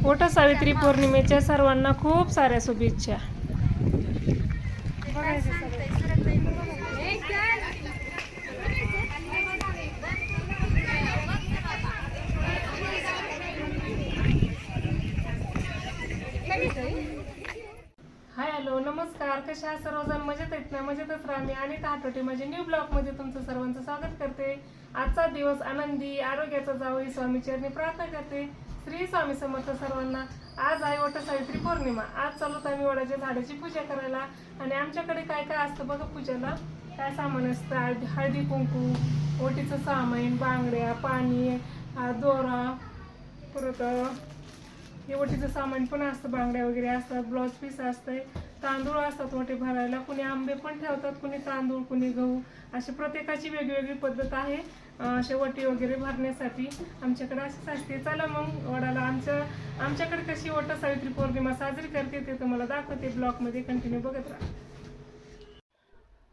वटसावित्री पौर्णिमेच्या सर्वांना खूप साऱ्या शुभेच्छा. हाय हॅलो नमस्कार. कशा सर्वजण मजेत आहेत ना? मजेतच राहा. मी आणि ताटोटी माझे न्यू ब्लॉग मध्ये तुमचं सर्वांचं स्वागत करते. आजचा दिवस आनंदी आरोग्याचा जावो ही स्वामी चरणी प्रार्थना करते. श्री स्वामी समर्थ सर्वांना. आज आहे वटसावित्री पौर्णिमा. आज चालूत आम्ही वडाच्या झाडाची पूजा करायला. आणि आमच्याकडे काय काय असतं बघा पूजेला. काय सामान असतं? हळदी कुंकू, ओटीचं सामान, बांगड्या, पाणी, दोरा, परत हे ओटीचं सामान पण असतं, बांगड्या वगैरे असतात, ब्लाउज पीस असतंय, तांदूळ असतात ओटी भरायला. कुणी आंबे पण ठेवतात, कुणी तांदूळ, कुणी गहू, अशी प्रत्येकाची वेगवेगळी पद्धत आहे असे वटी वगैरे भरण्यासाठी. आमच्याकडे अशीच असते. चला मग वडाला आमच्याकडे कशी वटसावित्री पौर्णिमा साजरी करते ते तुम्हाला दाखवते. ब्लॉगमध्ये कंटिन्यू बघत राहा.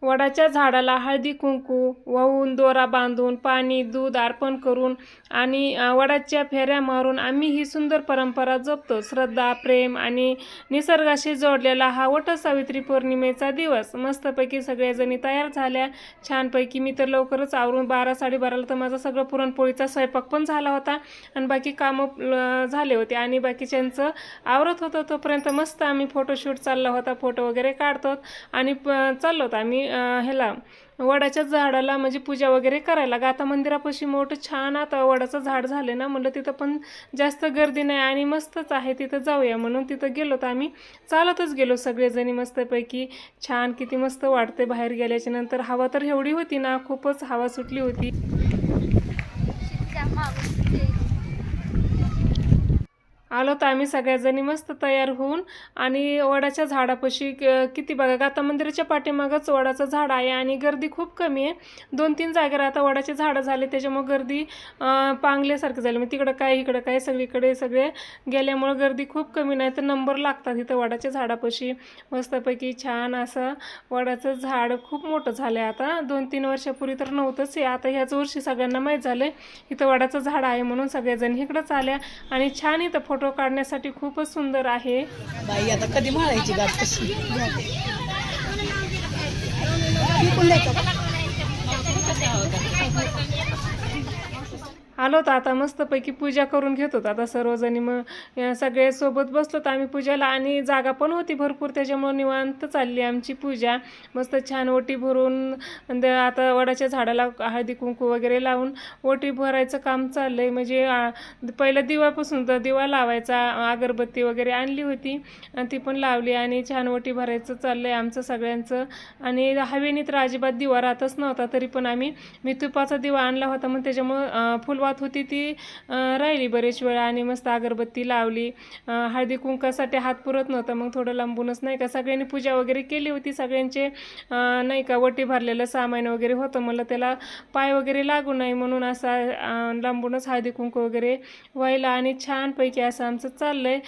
वडाच्या झाडाला हळदी कुंकू वाहून, दोरा बांधून, पाणी दूध अर्पण करून आणि वडाच्या फेऱ्या मारून आम्ही ही सुंदर परंपरा जपतो. श्रद्धा, प्रेम आणि निसर्गाशी जोडलेला हा वटसावित्री पौर्णिमेचा दिवस. मस्तपैकी सगळ्याजणी तयार झाल्या छानपैकी. मी तर लवकरच आवरून 12-12:30ला तर माझा सगळं पुरणपोळीचा स्वयंपाक पण झाला होता आणि बाकी कामं झाले होते आणि बाकीच्यांचं आवरत होतं. तोपर्यंत मस्त आम्ही फोटोशूट चालला होता. फोटो वगैरे काढतो आणि चाललो होतो आम्ही ह्याला वडाच्या झाडाला म्हणजे पूजा वगैरे करायला. गाथा मंदिरापाशी मोठं छान आता वडाचं झाड झाले ना, म्हणलं तिथं पण जास्त गर्दी नाही आणि मस्तच आहे, तिथं जाऊया म्हणून तिथं गेलो. तर आम्ही चालतच गेलो सगळेजणी. मस्तपैकी छान किती मस्त वाटते बाहेर गेल्याच्या नंतर. हवा तर एवढी होती ना, खूपच हवा सुटली होती. आलो तर आम्ही सगळ्याजणी मस्त तयार होऊन आणि वडाच्या झाडापाशी किती बघा, गाथा मंदिराच्या पाठीमागच वडाचं झाड आहे आणि गर्दी खूप कमी आहे. 2-3 जागेवर आता वडाचे झाडं झाले, त्याच्यामुळे गर्दी पांगल्यासारखं झालं. मग तिकडं काय इकडं काय सगळीकडे सगळे गेल्यामुळं गर्दी खूप कमी. नाही तर नंबर लागतात इथं वडाच्या झाडापाशी. मस्तपैकी छान असं वडाचं झाड खूप मोठं झालं आहे आता. 2-3 वर्षापूर्वी तर नव्हतंच हे. आता ह्याच वर्षी सगळ्यांना माहीत झालं इथं वडाचं झाड आहे म्हणून सगळेजण इकडंच आल्या आणि छान इथं फोटो काढण्यासाठी खूपच सुंदर आहे. बाई आता कधी मारायची गाठ कशी आलो तर आता मस्तपैकी पूजा करून घेत होतो आता सर्वजणी. मग सगळे सोबत बसलो तर आम्ही पूजाला आणि जागा पण होती भरपूर, त्याच्यामुळे निवांत चालली आमची पूजा. मस्त छान ओटी भरून आता वडाच्या झाडाला हळदी कुंकू वगैरे लावून ओटी भरायचं काम चाललंय. म्हणजे पहिलं दिवापासून तर दिवा लावायचा, अगरबत्ती वगैरे आणली होती आणि ती पण लावली आणि छान ओटी भरायचं चाललंय आमचं सगळ्यांचं. आणि हवेनी तर अजिबात दिवा राहतच नव्हता, तरी पण मी तुपाचा दिवा आणला होता, मग त्याच्यामुळं फुलवात होती ती राहिली बरेच वेळा आणि मस्त अगरबत्ती लावली. हळदी कुंकासाठी हात पुरत नव्हता, मग थोडं लांबूनच नाही का सगळ्यांनी पूजा वगैरे केली होती. सगळ्यांचे नाही का वटी भरलेलं सामान वगैरे होतं, मला त्याला पाय वगैरे लागू नाही म्हणून असं लांबूनच हळदी कुंकू वगैरे व्हायला आणि छानपैकी असं आमचं चाललंय.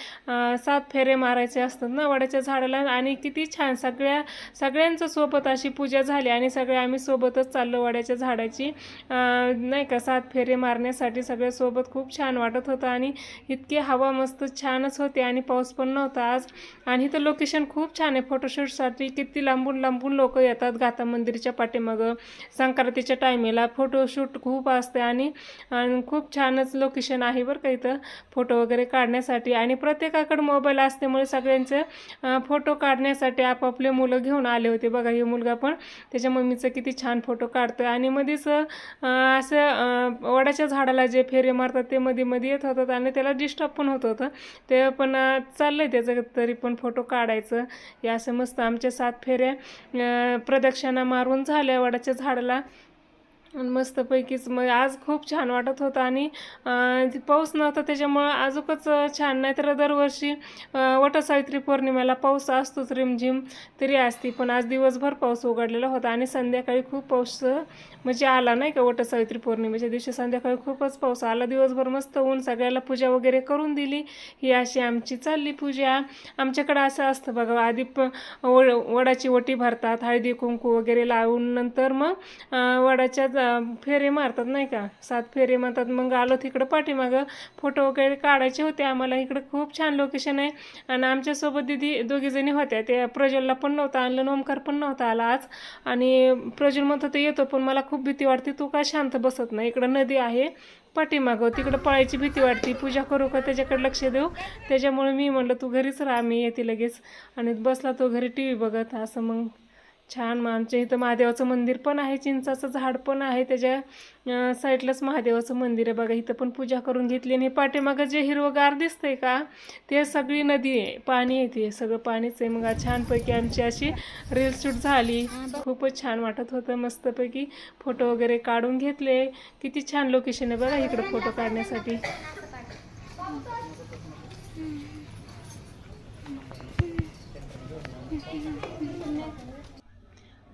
7 फेरे मारायचे असतात ना वडाच्या झाडाला आणि किती छान सगळ्यांचं सोबत अशी पूजा झाली आणि सगळे आम्ही सोबतच चाललो वडाच्या झाडाची नाही का 7 फेरे मारण्यासाठी सगळ्या सोबत. खूप छान वाटत होतं आणि इतकी हवा मस्त छानच होती आणि पाऊस पण नव्हता आज. आणि इथं लोकेशन खूप छान आहे फोटोशूटसाठी. किती लांबून लांबून लोक येतात गाथा मंदिराच्या पाठीमागं. संक्रांतीच्या टायमेला फोटोशूट खूप असते आणि खूप छानच लोकेशन आहे बरं का इथं फोटो वगैरे काढण्यासाठी. आणि प्रत्येकाकडे मोबाईल असल्यामुळे सगळ्यांचे फोटो काढण्यासाठी आपापले मुलं घेऊन आले होते. बघा हे मुलगा पण त्याच्या मम्मीचं किती छान फोटो काढतोय. आणि मध्येच असं वडाच्या झाडाला जे फेरे मारतात ते मध्ये येत होतात आणि त्याला डिस्टर्ब पण होत होतं. ते पण चाललंय त्याचं तरी पण फोटो काढायचं. हे असं मस्त आमच्या 7 फेऱ्या प्रदक्षिणा मारून झाल्या वडाच्या झाडाला. मस्तपैकीच मग आज खूप छान वाटत होतं आणि पाऊस नव्हता त्याच्यामुळं अजूकच छान. नाही तर दरवर्षी वटसावित्री पौर्णिमेला पाऊस असतोच, रिमझिम तरी असती, पण आज दिवसभर पाऊस उघडलेला होता आणि संध्याकाळी खूप पाऊस म्हणजे आला नाही का. वटसावित्री पौर्णिमेच्या दिवशी संध्याकाळी खूपच पाऊस आला. दिवसभर मस्त ऊन, सगळ्याला पूजा वगैरे करून दिली. ही अशी आमची चालली पूजा. आमच्याकडं असं असतं बघा, आधी वडाची ओटी भरतात हळदी कुंकू वगैरे लावून, नंतर मग वडाच्या फेरे मारतात नाही का, 7 फेरे म्हणतात. मग आलो तिकडं पाठीमागं फोटो वगैरे काढायचे होते आम्हाला. इकडं खूप छान लोकेशन आहे आणि आमच्यासोबत दिदी 2 जणी होत्या. त्या प्रज्वलला पण नव्हता आणलं आणि ओमकार पण नव्हता आला आज. आणि प्रज्वल म्हणत होते येतो, पण मला खूप भीती वाटते, तू काय शांत बसत नाही. इकडं नदी आहे पाठीमागं, तिकडं पळायची भीती वाटते. पूजा करू का त्याच्याकडे लक्ष देऊ, त्याच्यामुळे मी म्हणलं तू घरीच राहा, मी येते लगेच. आणि बसला तो घरी TV बघत असं. मग छान. मग आमच्या इथं महादेवाचं मंदिर पण आहे, चिंचाचं झाड पण आहे, त्याच्या साईडलाच महादेवाचं मंदिर आहे बघा. इथं पण पूजा करून घेतली. आणि पाठीमागं जे हिरवंगार दिसतंय का, ते सगळी नदी आहे, पाणी आहे, ते सगळं पाणीच आहे. मग छानपैकी आमची अशी रील शूट झाली. खूपच छान वाटत होतं. मस्तपैकी फोटो वगैरे काढून घेतले. किती छान लोकेशन आहे बघा इकडं फोटो काढण्यासाठी.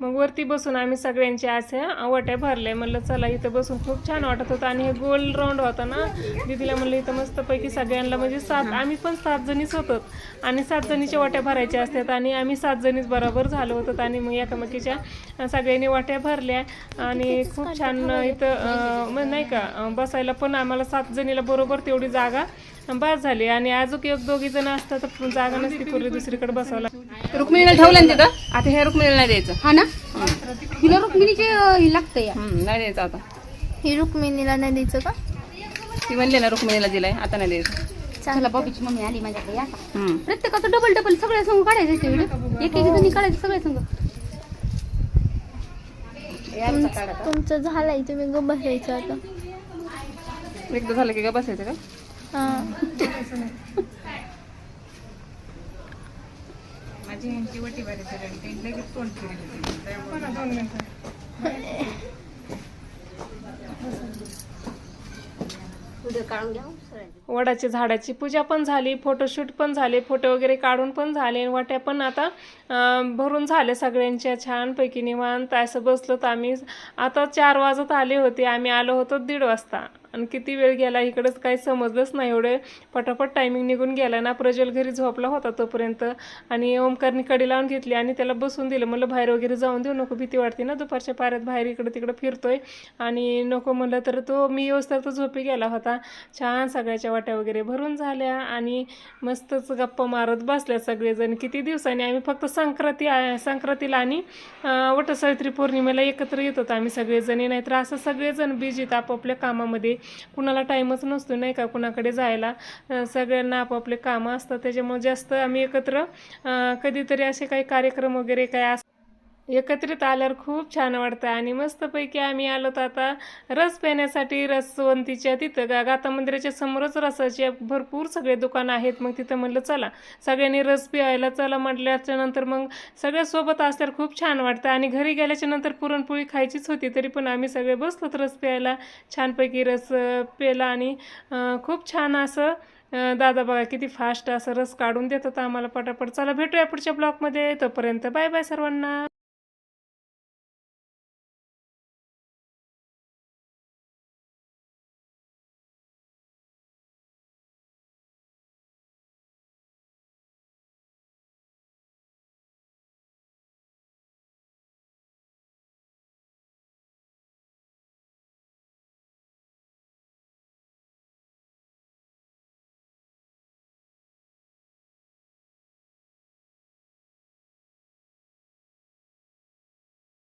मग वरती बसून आम्ही सगळ्यांचे अशा वट्या भरल्या. म्हणलं चला इथं बसून खूप छान वाटत होतं. आणि हे गोल राऊंड होता ना, दीदीला म्हणलं इथं मस्तपैकी सगळ्यांना, म्हणजे 7 आम्ही पण 7 जणीच होतो आणि 7 जणीच्या वाट्या भरायच्या असतात आणि आम्ही 7 जणीच बरोबर झालो होतो. आणि मग एकमेकीच्या सगळ्यांनी वाट्या भरल्या आणि खूप छान इथं नाही का बसायला पण आम्हाला 7 जणीला बरोबर तेवढी जागा बस झाली. आणि अजून 1-2 जण असतात तर जागा नसती, पूर्वी दुसरीकडे बसावला. रुक्मिणीला ठेवलं ना तिथं, आता हे रुक्मिणीला नाही द्यायचं. हा ना, हिला रुक्मिणीचे हे लागतं या. नाही द्यायचं आता. ही रुक्मिणीला नाही द्यायचं का? ती म्हणली ना रुक्मिणीला दिलाय, आता नाही द्यायचं. चला बॉबीची मम्मी आली माझ्याकडे या. प्रत्येकाचं डबल डबल सगळ्या संघ काढायचं व्हिडिओ, एक जणी काढायचं सगळ्या संघ. तुमचं झालंय, तुम्ही ग बसायचं आता. एकदा झालं की का बसायचं का? वडाच्या झाडाची पूजा पण झाली, फोटोशूट पण झाले, फोटो वगैरे काढून पण झाले. वाट्या पण आता भरून झाले सगळ्यांच्या छानपैकी निवांत असं बसलो. तर आम्ही आता 4 वाजत आले होते. आम्ही आलो होतो 1:30 वाजता. आणि किती वेळ गेला इकडंच काही समजलंच नाही. एवढे पटापट टायमिंग निघून गेला ना. प्रज्वल घरी झोपला होता तोपर्यंत. आणि ओमकारनी कडी लावून घेतली आणि त्याला बसून दिलं. म्हणलं बाहेर वगैरे जाऊन देऊ नको, भीती वाटते ना दुपारच्या पाऱ्यात, बाहेर इकडं तिकडं फिरतोय. आणि नको म्हणलं तर तो मी तर झोपी गेला होता. छान सगळ्याच्या वाट्या वगैरे भरून झाल्या आणि मस्तच गप्पा मारत बसल्या सगळेजण. किती दिवसांनी आम्ही फक्त संक्रांतीला आणि वटसावित्री पौर्णिमेला एकत्र येत होतो आम्ही सगळेजणी. नाहीतर असं सगळेजण बिझीत आपापल्या कामामध्ये, कुणाला टाईमच नसतो नाही का कुणाकडे जायला. सगळ्यांना आपापले कामं असतात, त्याच्यामुळे जास्त आम्ही एकत्र कधीतरी असे काही कार्यक्रम वगैरे काय एकत्रित आल्यावर खूप छान वाटतं. आणि मस्तपैकी आम्ही आलो तर आता रस पिण्यासाठी. रसवंतीच्या तिथं गाथा मंदिराच्या समोरच रसाचे भरपूर सगळे दुकानं आहेत. मग तिथं म्हणलं चला सगळ्यांनी रस पिवायला चला म्हटल्याच्या नंतर मग सगळ्यासोबत असल्यावर खूप छान वाटतं. आणि घरी गेल्याच्या नंतर पुरणपोळी खायचीच होती, तरी पण आम्ही सगळे बसलोत रस प्यायला. छानपैकी रस प्यायला आणि खूप छान असं दादा बघा किती फास्ट असं रस काढून देत होता आम्हाला पटापट. चला भेटूया पुढच्या ब्लॉगमध्ये, तोपर्यंत बाय बाय सर्वांना.